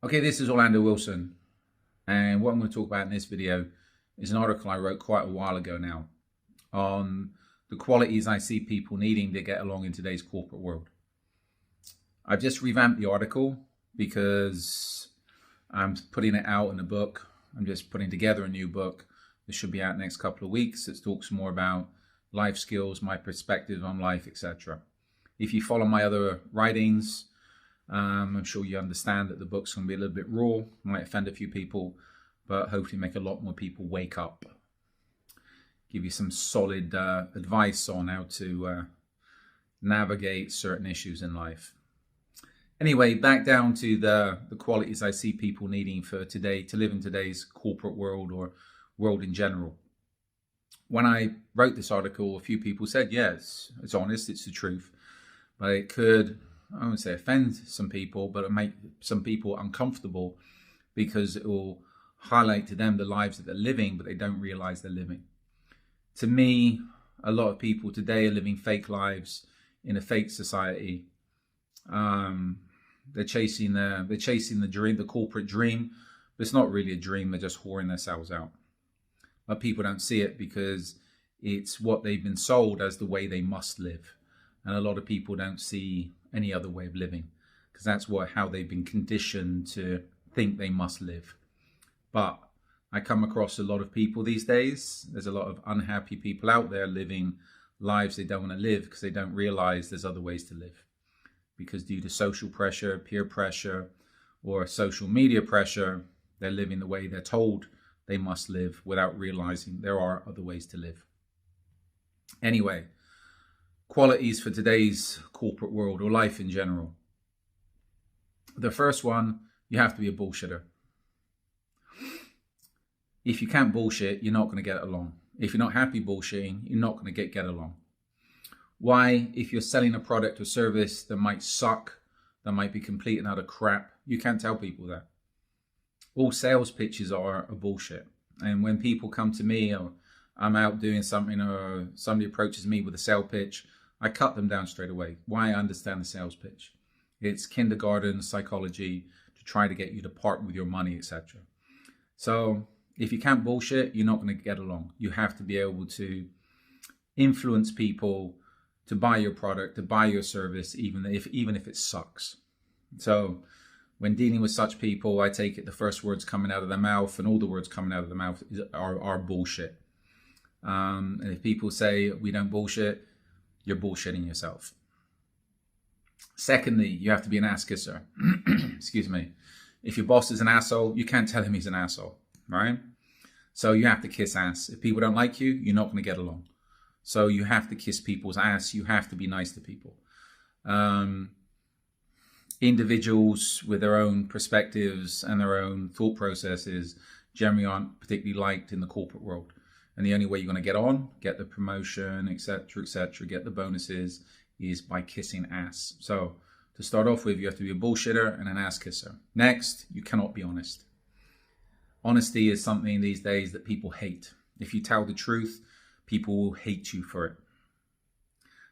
Okay, this is Orlando Wilson, and what I'm going to talk about in this video is an article I wrote quite a while ago now on the qualities I see people needing to get along in today's corporate world. I've just revamped the article because I'm putting it out in a book. I'm just putting together a new book that should be out next couple of weeks. It talks more about life skills, my perspective on life, etc. If you follow my other writings, I'm sure you understand that the book's going to be a little bit raw, might offend a few people, but hopefully make a lot more people wake up. Give you some solid advice on how to navigate certain issues in life. Anyway, back down to the qualities I see people needing for today to live in today's corporate world or world in general. When I wrote this article, a few people said, yes, it's honest, it's the truth, but it could, I won't say offend some people, but it'll make some people uncomfortable because it will highlight to them the lives that they're living, but they don't realize they're living. To me, a lot of people today are living fake lives in a fake society. They're chasing the dream, the corporate dream, but it's not really a dream. They're just whoring themselves out. But people don't see it because it's what they've been sold as the way they must live. And a lot of people don't see any other way of living because that's how they've been conditioned to think they must live. But I come across a lot of people these days. There's a lot of unhappy people out there living lives they don't want to live because they don't realize there's other ways to live. Because due to social pressure, peer pressure, or social media pressure, they're living the way they're told they must live without realizing there are other ways to live. Anyway, qualities for today's corporate world or life in general. The first one, you have to be a bullshitter. If you can't bullshit, you're not going to get along. If you're not happy bullshitting, you're not going to get along. Why? If you're selling a product or service that might suck, that might be complete and utter crap, you can't tell people that. All sales pitches are a bullshit. And when people come to me or I'm out doing something or somebody approaches me with a sales pitch, I cut them down straight away. Why? I understand the sales pitch. It's kindergarten psychology to try to get you to part with your money, etc. So if you can't bullshit, you're not going to get along. You have to be able to influence people to buy your product, to buy your service, even if it sucks. So when dealing with such people, I take it the first words coming out of their mouth and all the words coming out of the mouth are bullshit. And if people say we don't bullshit, you're bullshitting yourself. Secondly, you have to be an ass kisser. Excuse me. If your boss is an asshole, you can't tell him he's an asshole, right? So you have to kiss ass. If people don't like you, you're not going to get along. So you have to kiss people's ass. You have to be nice to people. Individuals with their own perspectives and their own thought processes generally aren't particularly liked in the corporate world. And the only way you're going to get on, get the promotion, etc., get the bonuses, is by kissing ass. So to start off with, you have to be a bullshitter and an ass kisser. Next, you cannot be honest. Honesty is something these days that people hate. If you tell the truth, people will hate you for it.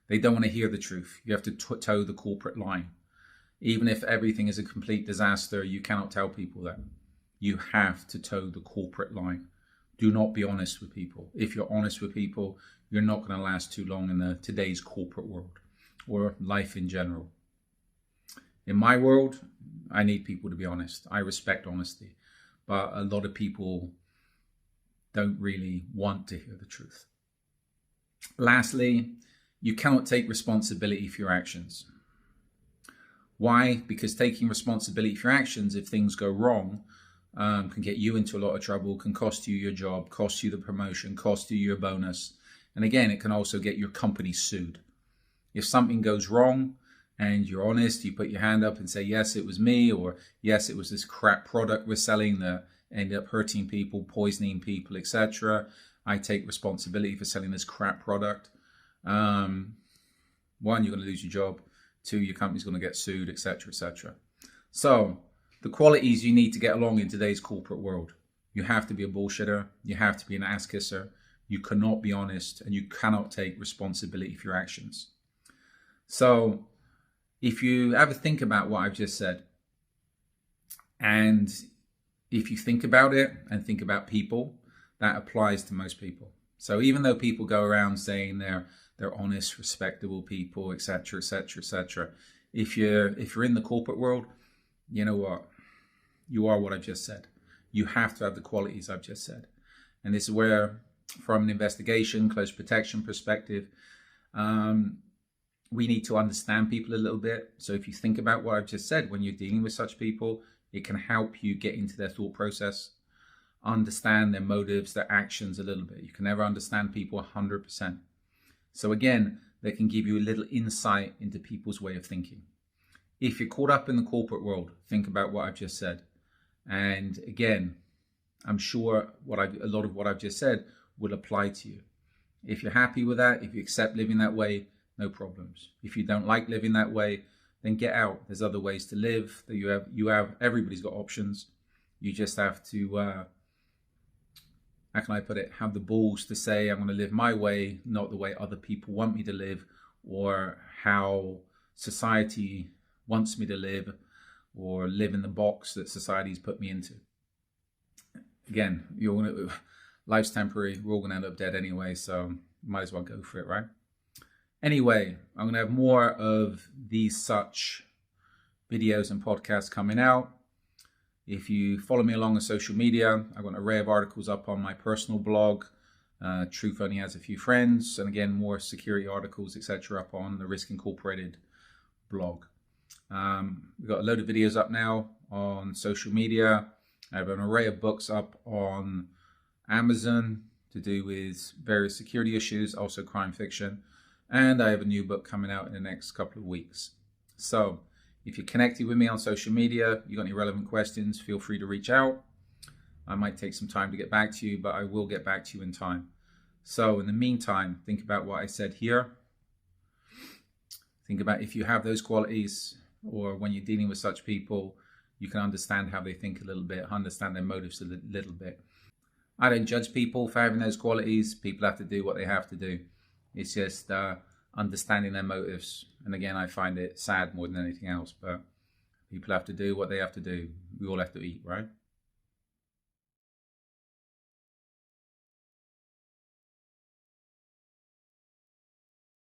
They don't want to hear the truth. You have to toe the corporate line. Even if everything is a complete disaster, you cannot tell people that. You have to toe the corporate line. Do not be honest with people. If you're honest with people, you're not going to last too long in today's corporate world or life in general. In my world, I need people to be honest. I respect honesty. But a lot of people don't really want to hear the truth. Lastly, you cannot take responsibility for your actions. Why? Because taking responsibility for your actions, if things go wrong, can get you into a lot of trouble, can cost you your job, cost you the promotion, cost you your bonus. And again, it can also get your company sued. If something goes wrong and you're honest, you put your hand up and say, yes, it was me, or yes, it was this crap product we're selling that ended up hurting people, poisoning people, etc. I take responsibility for selling this crap product. One, you're going to lose your job. Two, your company's going to get sued, etc., etc. So the qualities you need to get along in today's corporate world. You have to be a bullshitter. You have to be an ass kisser. You cannot be honest, and you cannot take responsibility for your actions. So if you ever think about what I've just said, And if you think about it and think about people, that applies to most people. So even though people go around saying they're honest, respectable people, etc., etc., etc., if you're in the corporate world, you know what? You are what I've just said. You have to have the qualities I've just said. And this is where, from an investigation, close protection perspective, we need to understand people a little bit. So if you think about what I've just said, when you're dealing with such people, it can help you get into their thought process, understand their motives, their actions a little bit. You can never understand people 100%. So again, they can give you a little insight into people's way of thinking. If you're caught up in the corporate world, think about what I've just said. And again, I'm sure a lot of what I've just said will apply to you. If you're happy with that, if you accept living that way, no problems. If you don't like living that way, then get out. There's other ways to live. That you have. Everybody's got options. You just have to, how can I put it, have the balls to say, I'm going to live my way, not the way other people want me to live, or how society wants me to live, or live in the box that society's put me into. Again, life's temporary. We're all going to end up dead anyway, so might as well go for it, right? Anyway, I'm going to have more of these such videos and podcasts coming out. If you follow me along on social media, I've got an array of articles up on my personal blog. Truth Only Has a Few Friends. And again, more security articles, etc. up on the Risk Incorporated blog. We've got a load of videos up now on social media. I have an array of books up on Amazon to do with various security issues, also crime fiction. And I have a new book coming out in the next couple of weeks. So if you're connected with me on social media, you got any relevant questions, feel free to reach out. I might take some time to get back to you, but I will get back to you in time. So in the meantime, think about what I said here. Think about if you have those qualities, or when you're dealing with such people, you can understand how they think a little bit, understand their motives a little bit. I don't judge people for having those qualities. People have to do what they have to do. It's just understanding their motives. And again, I find it sad more than anything else, but people have to do what they have to do. We all have to eat, right?